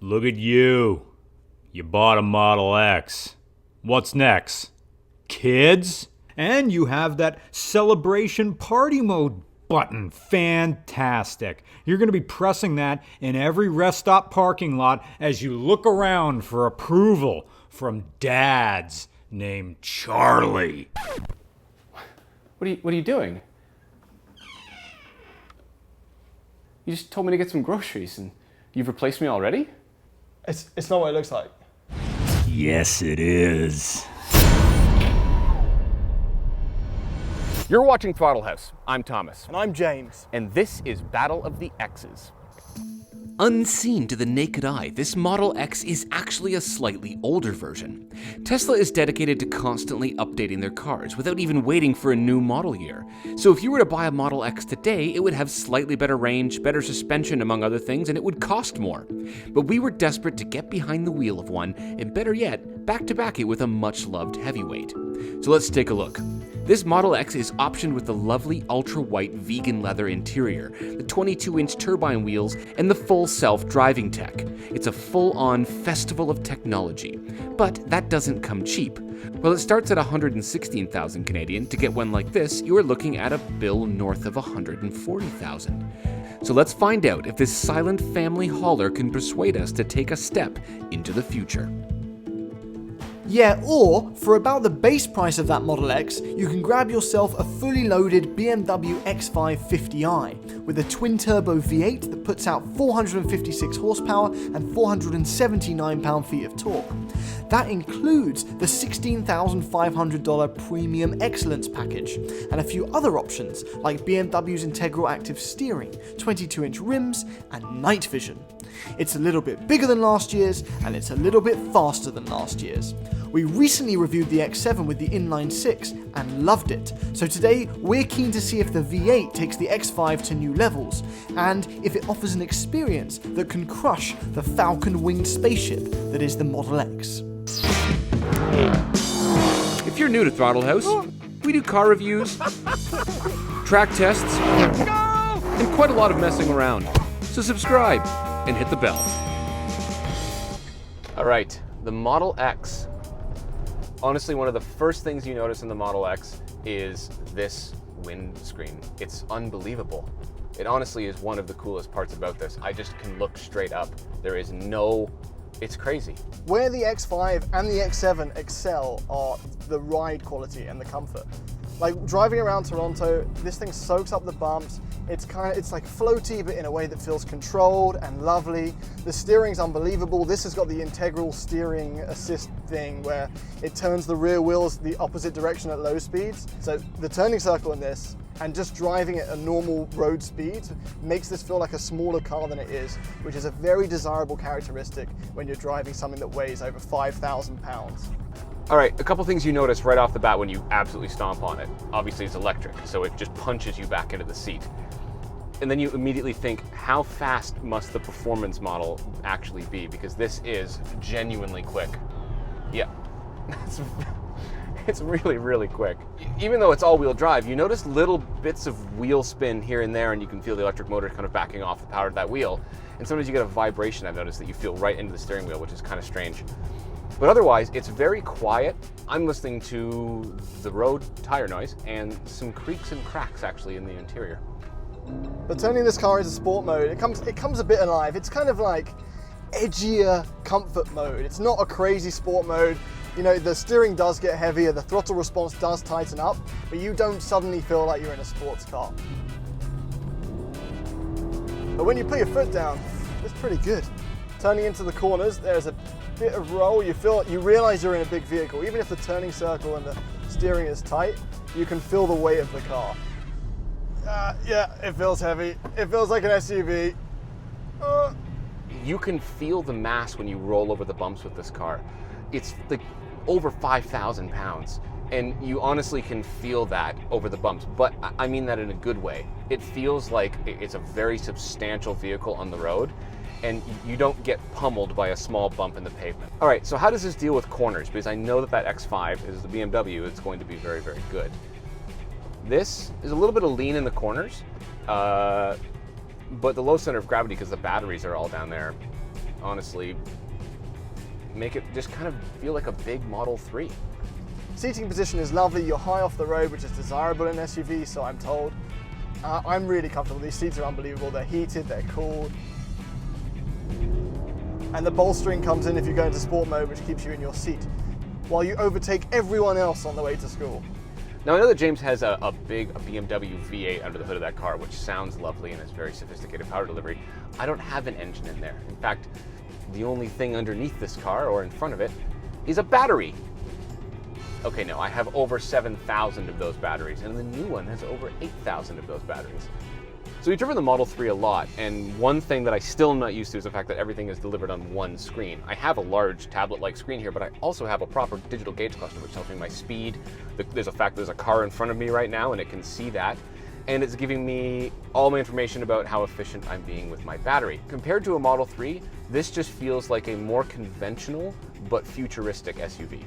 Look at you. You bought a Model X. What's next? Kids? And you have that celebration party mode button. Fantastic. You're going to be pressing that in every rest stop parking lot as you look around for approval from dads named Charlie. What are you doing? You just told me to get some groceries and you've replaced me already? It's not what it looks like. Yes, it is. You're watching Throttle House. I'm Thomas. And I'm James. And this is Battle of the X's. Unseen to the naked eye, this Model X is actually a slightly older version. Tesla is dedicated to constantly updating their cars without even waiting for a new model year. So if you were to buy a Model X today, it would have slightly better range, better suspension among other things, and it would cost more. But we were desperate to get behind the wheel of one, and better yet, back-to-back it with a much-loved heavyweight. So let's take a look. This Model X is optioned with the lovely ultra-white vegan leather interior, the 22-inch turbine wheels, and the full self-driving tech. It's a full-on festival of technology. But that doesn't come cheap. Well, it starts at 116,000 Canadian. To get one like this, you are looking at a bill north of 140,000. So let's find out if this silent family hauler can persuade us to take a step into the future. Yeah, or for about the base price of that Model X, you can grab yourself a fully loaded BMW X5 50i with a twin-turbo V8 that puts out 456 horsepower and 479 pound-feet of torque. That includes the $16,500 Premium Excellence package, and a few other options like BMW's Integral Active Steering, 22-inch rims, and night vision. It's a little bit bigger than last year's, and it's a little bit faster than last year's. We recently reviewed the X7 with the inline-6 and loved it, so today we're keen to see if the V8 takes the X5 to new levels, and if it offers an experience that can crush the falcon-winged spaceship that is the Model X. If you're new to Throttle House, we do car reviews, track tests, and quite a lot of messing around. So subscribe and hit the bell. All right, the Model X. Honestly, one of the first things you notice in the Model X is this windscreen. It's unbelievable. It honestly is one of the coolest parts about this. I just can look straight up. There is no, it's crazy. Where the X5 and the X7 excel are the ride quality and the comfort. Like driving around Toronto, this thing soaks up the bumps. It's like floaty, but in a way that feels controlled and lovely. The steering's unbelievable. This has got the integral steering assist thing where it turns the rear wheels the opposite direction at low speeds. So the turning circle in this, and just driving at a normal road speed, makes this feel like a smaller car than it is, which is a very desirable characteristic when you're driving something that weighs over 5,000 pounds. All right, a couple things you notice right off the bat when you absolutely stomp on it. Obviously it's electric, so it just punches you back into the seat. And then you immediately think, how fast must the performance model actually be? Because this is genuinely quick. Yeah, it's really, really quick. Even though it's all-wheel drive, you notice little bits of wheel spin here and there, and you can feel the electric motor kind of backing off the power of that wheel. And sometimes you get a vibration, I've noticed, that you feel right into the steering wheel, which is kind of strange. But otherwise, it's very quiet. I'm listening to the road tire noise and some creaks and cracks actually in the interior. But turning this car into sport mode, it comes a bit alive. It's kind of like edgier comfort mode. It's not a crazy sport mode. You know, the steering does get heavier, the throttle response does tighten up, but you don't suddenly feel like you're in a sports car. But when you put your foot down, it's pretty good. Turning into the corners, there's a bit of roll. You realize you're in a big vehicle. Even if the turning circle and the steering is tight, you can feel the weight of the car. Yeah, it feels heavy. It feels like an SUV. You can feel the mass when you roll over the bumps with this car. It's like over 5,000 pounds. And you honestly can feel that over the bumps, but I mean that in a good way. It feels like it's a very substantial vehicle on the road, and you don't get pummeled by a small bump in the pavement. All right, so how does this deal with corners? Because I know that X5 is the BMW, it's going to be very, very good. This is a little bit of lean in the corners, but the low center of gravity, because the batteries are all down there, honestly make it just kind of feel like a big Model 3. Seating position is lovely. You're high off the road, which is desirable in SUVs, so I'm told. I'm really comfortable. These seats are unbelievable. They're heated, they're cooled. And the bolstering comes in if you go into sport mode, which keeps you in your seat, while you overtake everyone else on the way to school. Now I know that James has a BMW V8 under the hood of that car, which sounds lovely and has very sophisticated power delivery. I don't have an engine in there. In fact, the only thing underneath this car, or in front of it, is a battery. Okay, no, I have over 7,000 of those batteries, and the new one has over 8,000 of those batteries. So we've driven the Model 3 a lot, and one thing that I still am not used to is the fact that everything is delivered on one screen. I have a large tablet-like screen here, but I also have a proper digital gauge cluster, which tells me my speed. There's a car in front of me right now, and it can see that. And it's giving me all my information about how efficient I'm being with my battery. Compared to a Model 3, this just feels like a more conventional but futuristic SUV.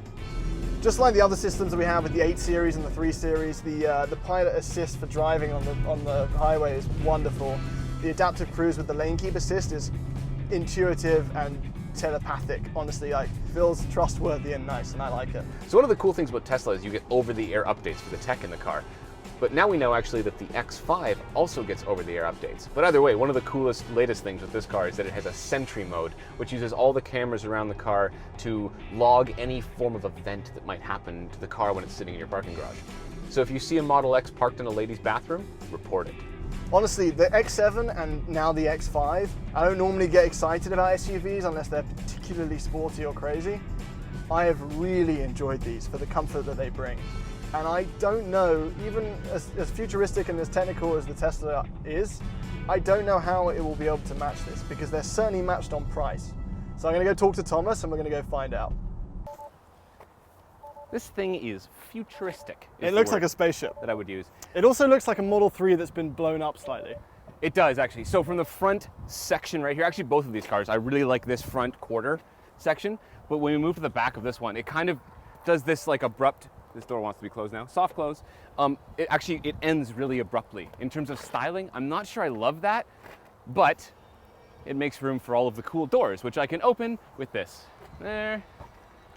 Just like the other systems that we have with the 8 Series and the 3 Series, the pilot assist for driving on the highway is wonderful. The adaptive cruise with the lane keep assist is intuitive and telepathic. Honestly, like, feels trustworthy and nice, and I like it. So one of the cool things about Tesla is you get over-the-air updates for the tech in the car. But now we know actually that the X5 also gets over-the-air updates. But either way, one of the coolest, latest things with this car is that it has a Sentry Mode, which uses all the cameras around the car to log any form of event that might happen to the car when it's sitting in your parking garage. So if you see a Model X parked in a lady's bathroom, report it. Honestly, the X7 and now the X5, I don't normally get excited about SUVs unless they're particularly sporty or crazy. I have really enjoyed these for the comfort that they bring. And I don't know, even as futuristic and as technical as the Tesla is, I don't know how it will be able to match this, because they're certainly matched on price. So I'm going to go talk to Thomas and we're going to go find out. This thing is futuristic. It looks like a spaceship. That I would use. It also looks like a Model 3 that's been blown up slightly. It does, actually. So from the front section right here, actually both of these cars, I really like this front quarter section, but when we move to the back of this one, it kind of does this like abrupt, this door wants to be closed now, soft close. It ends really abruptly. In terms of styling, I'm not sure I love that, but it makes room for all of the cool doors, which I can open with this. There.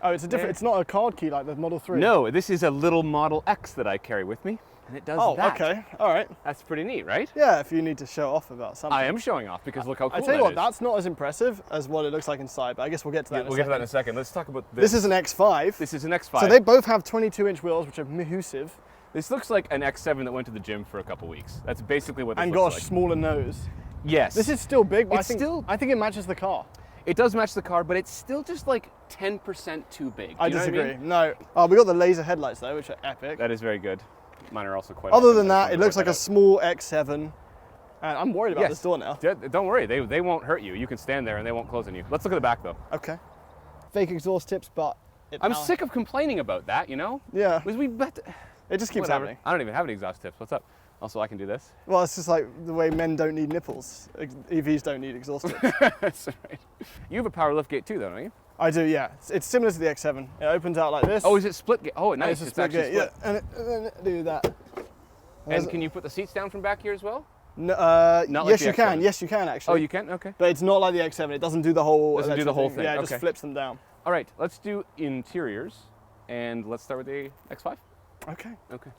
Oh, it's a different, it's not a card key like the Model 3. No, this is a little Model X that I carry with me, and it does that. Oh, okay, all right. That's pretty neat, right? Yeah, if you need to show off about something. I am showing off because look how cool I tell you what, is. that's not as impressive as what it looks like inside, but I guess we'll get to that in a We'll second. get to that in a second. Let's talk about this. This is an X5. This is an X5. So they both have 22-inch wheels, which are massive. This looks like an X7 that went to the gym for a couple weeks. That's basically what this And looks got a like. smaller nose. Yes. This is still big, but It's I think it matches the car. It does match the car, but it's still just like 10% too big. I Do you know what disagree. mean? No. Oh, we got the laser headlights though, which are epic. That is very good. Mine are also quite Other awesome. than that, I it just looks wanted like to a small X7. And I'm worried about Yes. this door now. point that out. Don't worry, they won't hurt you. You can stand there and they won't close on you. Let's look at the back though. Okay. Fake exhaust tips, but I'm sick of complaining about that, you know? Yeah. Because It just keeps whatever. happening. I don't even have any exhaust tips. What's up? Also, I can do this. Well, it's just like the way men don't need nipples. EVs don't need exhaust tips. That's right. You have a power liftgate too, though, don't you? I do, yeah. It's similar to the X7. It opens out like this. Oh, is it split gate? Oh, And nice. It's a It's split actually gate, split. yeah. And then it do that. And can you put the seats down from back here as well? No, Not like yes, the you can. X7. Yes, you can actually. Oh, you can? Okay. But it's not like the X7. It doesn't do the whole. Doesn't do the electric whole thing, Yeah, it okay. just flips them down. All right, let's do interiors. And let's start with the X5. Okay. Okay.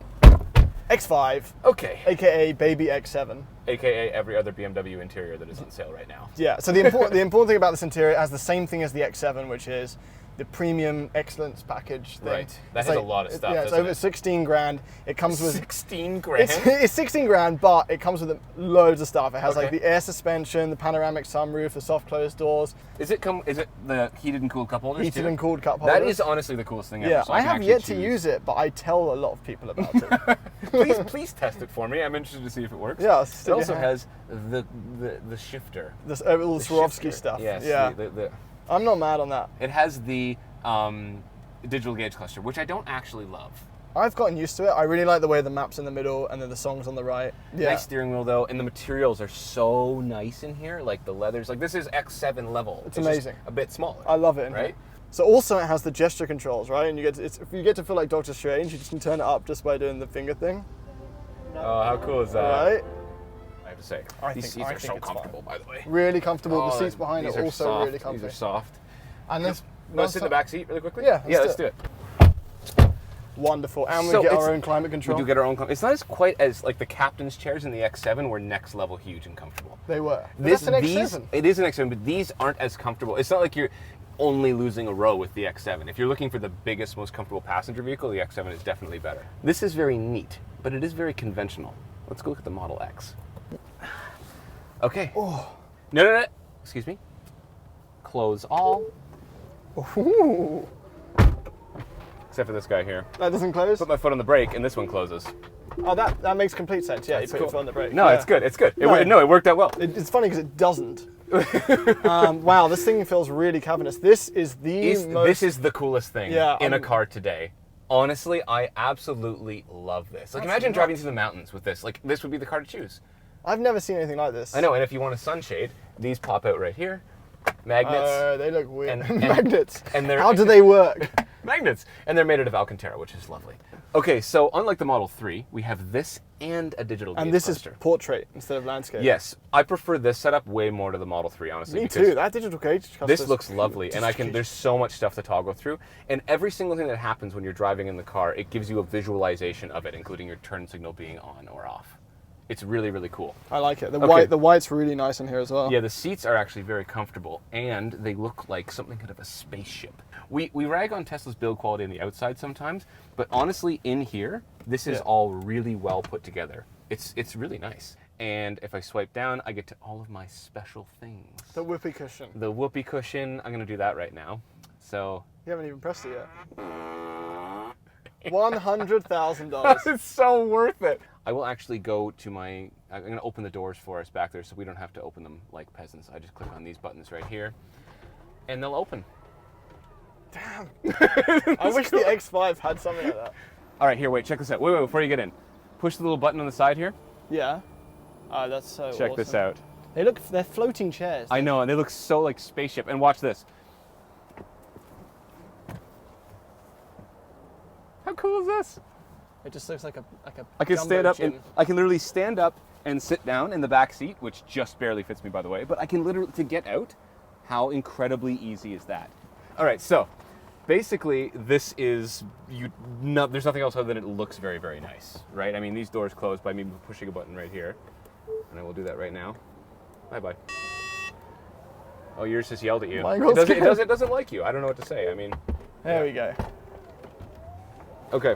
X5, Okay. aka baby X7. AKA every other BMW interior that is on sale right now. Yeah. So the important thing about this interior, it has the same thing as the X7, which is the premium excellence package thing. Right. That It's has a lot of stuff, Yeah, it's doesn't over it? 16 grand. It comes with 16 grand? It's 16 grand, but it comes with loads of stuff. It has like Okay. the air suspension, the panoramic sunroof, the soft closed doors, Is it the heated and cooled cup holders heated too? and cooled cup holders. That is honestly the coolest thing ever. Yeah, so I can have actually yet to choose. use it, but I tell a lot of people about it. please test it for me. I'm interested to see if it works. Yeah, It also has the shifter. This little The Swarovski shifter. stuff. Yes. Yeah. The I'm not mad on that. it has the digital gauge cluster, which I don't actually love. I've gotten used to it. I really like the way the map's in the middle and then the songs on the right. Yeah. Nice steering wheel though, and the materials are so nice in here. Like the leathers, like this is X7 level. It's just amazing. a bit smaller. I love it. In Right? here. So also it has the gesture controls, right? And you get to feel like Doctor Strange. You just can turn it up just by doing the finger thing, Oh, how cool is that? right? I have to say. I These think- seats I are think so it's comfortable, by the way. Really comfortable. Oh, The seats behind these are are also soft. really comfy. These are soft. And this, Let's sit in the back seat really quickly? Yeah, let's let's do do it. wonderful. And we So get it's- our own climate control. We do get our own. It's not as quite as like the captain's chairs in the X7 were next level huge and comfortable. They were. But that's an X7. It is an X7, but these aren't as comfortable. It's not like you're only losing a row with the X7. If you're looking for the biggest, most comfortable passenger vehicle, the X7 is definitely better. This is very neat, but it is very conventional. Let's go look at the Model X. Okay. Oh. No. Excuse me. Close all. Ooh. Except for this guy here. That doesn't close? Put my foot on the brake, and this one closes. Oh, that makes complete sense. Yeah, That's you put your cool. foot on the brake. No, Yeah. it's good. It's good. No. It worked out well. It's funny because it doesn't. Wow, this thing feels really cavernous. This is the most... This is the coolest thing Yeah, in a car today. Honestly, I absolutely love this. Like, That's imagine driving nuts. through the mountains with this. Like, this would be the car to choose. I've never seen anything like this. I know, and if you want a sunshade, these pop out right here. Magnets. They look weird. And- Magnets. and they're- How do they work? Magnets! And they're made out of Alcantara, which is lovely. Okay, so unlike the Model 3, we have this and a digital gauge And this is cluster. portrait instead of landscape. Yes, I prefer this setup way more to the Model 3, honestly. Me because too. That digital gauge cluster This is- looks lovely, and there's so much stuff to toggle through. And every single thing that happens when you're driving in the car, it gives you a visualization of it, including your turn signal being on or off. It's really, really cool. I like it. The Okay. white's really nice in here as well. Yeah, the seats are actually very comfortable, and they look like something out of a spaceship. We rag on Tesla's build quality on the outside sometimes, but honestly, in here, this is all really well put together. It's really nice. And if I swipe down, I get to all of my special things. The whoopee cushion. The whoopee cushion, I'm gonna do that right now. So. You haven't even pressed it yet. $100,000. It's so worth it. I will actually go to I'm going to open the doors for us back there so we don't have to open them like peasants. I just click on these buttons right here and they'll open. Damn. I wish the X5 had something like that. All right, here, wait, check this out. Wait, before you get in. Push the little button on the side here. Yeah. Oh, that's so Check this out. They're floating chairs. I know, and they look so like spaceship. And watch this. How cool is this? It just looks like a I can jumbo stand up chin. and I can literally stand up and sit down in the back seat, which just barely fits me, by the way. But I can literally, to get out, how incredibly easy is that? All right, so basically this is, there's nothing else other than it looks very, very nice, right? I mean, these doors close by me pushing a button right here. And I will do that right now. Bye-bye. Oh, yours just yelled at you. Mine It goes doesn't like you. I don't know what to say. I mean, There we go. okay.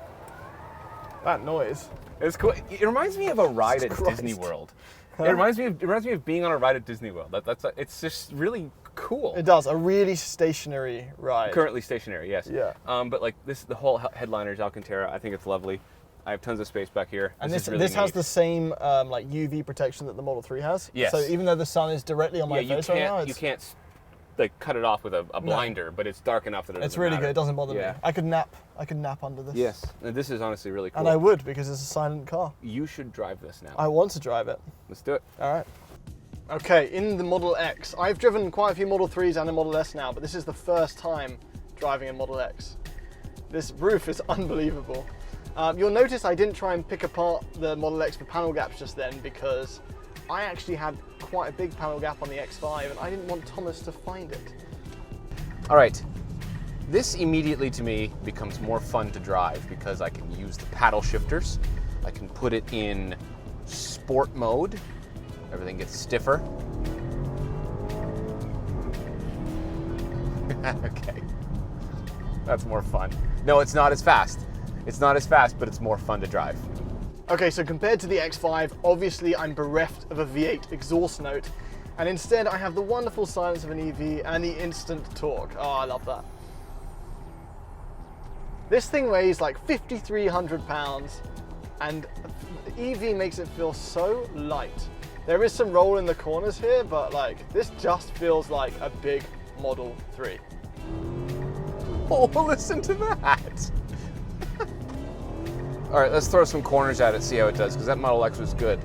That noise. It's cool. It reminds me of a ride at Christ. Disney World. It reminds me of being on a ride at Disney World. It's just really cool. It does. A really stationary ride. Currently stationary, yes. Yeah. But like the whole headliner is Alcantara. I think it's lovely. I have tons of space back here. And is this really has neat. the same like UV protection that the Model 3 has. Yes. So even though the sun is directly on my you face right now, you can't like cut it off with a blinder, but it's dark enough that it it's doesn't really matter. good. It doesn't bother Yeah. me. I could nap under this. Yes, and this is honestly really cool. And I would because it's a silent car. You should drive this now. I want to drive it. Let's do it. All right. Okay, in the Model X. I've driven quite a few Model 3s and a Model S now, but this is the first time driving a Model X. This roof is unbelievable. You'll notice I didn't try and pick apart the Model X for panel gaps just then because I actually had quite a big panel gap on the X5 and I didn't want Thomas to find it. All right. This immediately to me becomes more fun to drive because I can use the paddle shifters. I can put it in sport mode. Everything gets stiffer. Okay. That's more fun. No, it's not as fast. It's not as fast, but it's more fun to drive. Okay, so compared to the X5, obviously I'm bereft of a V8 exhaust note, and instead I have the wonderful silence of an EV and the instant torque. Oh, I love that. This thing weighs like 5,300 pounds, and the EV makes it feel so light. There is some roll in the corners here, but like this just feels like a big Model 3. Oh, listen to that. All right, let's throw some corners at it, see how it does, because that Model X was good.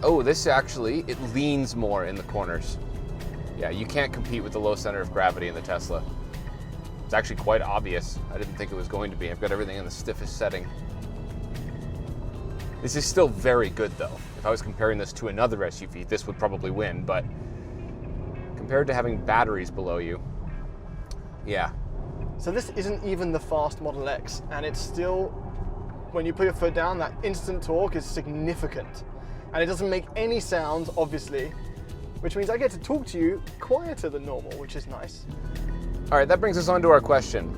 Oh, this actually, it leans more in the corners. Yeah, you can't compete with the low center of gravity in the Tesla. It's actually quite obvious. I didn't think it was going to be. I've got everything in the stiffest setting. This is still very good though. If I was comparing this to another SUV, this would probably win, but compared to having batteries below you, yeah. So this isn't even the fast Model X, and it's still, when you put your foot down, that instant torque is significant. And it doesn't make any sound, obviously, which means I get to talk to you quieter than normal, which is nice. All right, that brings us on to our question.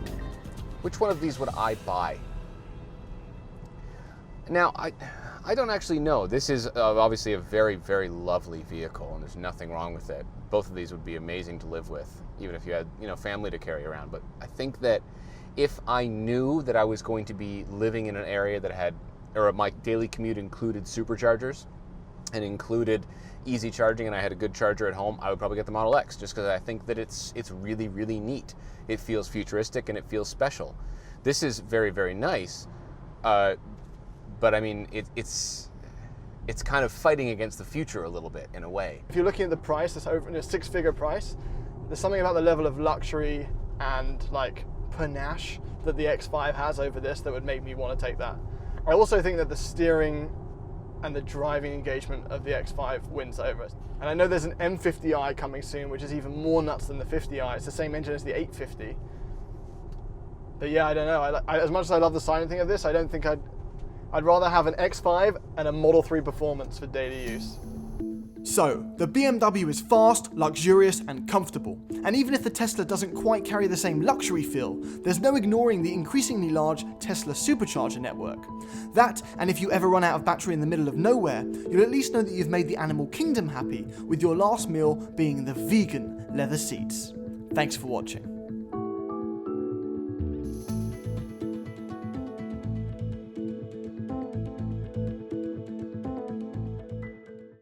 Which one of these would I buy? Now, I don't actually know. This is obviously a very, very lovely vehicle, and there's nothing wrong with it. Both of these would be amazing to live with, even if you had, family to carry around. But I think that if I knew that I was going to be living in an area that had, or my daily commute included superchargers and included easy charging, and I had a good charger at home, I would probably get the Model X, just because I think that it's really, really neat. It feels futuristic and it feels special. This is very, very nice, but I mean, it's kind of fighting against the future a little bit in a way. If you're looking at the price, it's over in a six-figure price. There's something about the level of luxury and like panache that the X5 has over this that would make me want to take that. I also think that the steering and the driving engagement of the X5 wins over it. And I know there's an M50i coming soon, which is even more nuts than the 50i. It's the same engine as the 850. But yeah, I don't know. As much as I love the silencing of this, I don't think I'd rather have an X5 and a Model 3 Performance for daily use. So, the BMW is fast, luxurious, and comfortable. And even if the Tesla doesn't quite carry the same luxury feel, there's no ignoring the increasingly large Tesla supercharger network. That, and if you ever run out of battery in the middle of nowhere, you'll at least know that you've made the animal kingdom happy, with your last meal being the vegan leather seats. Thanks for watching.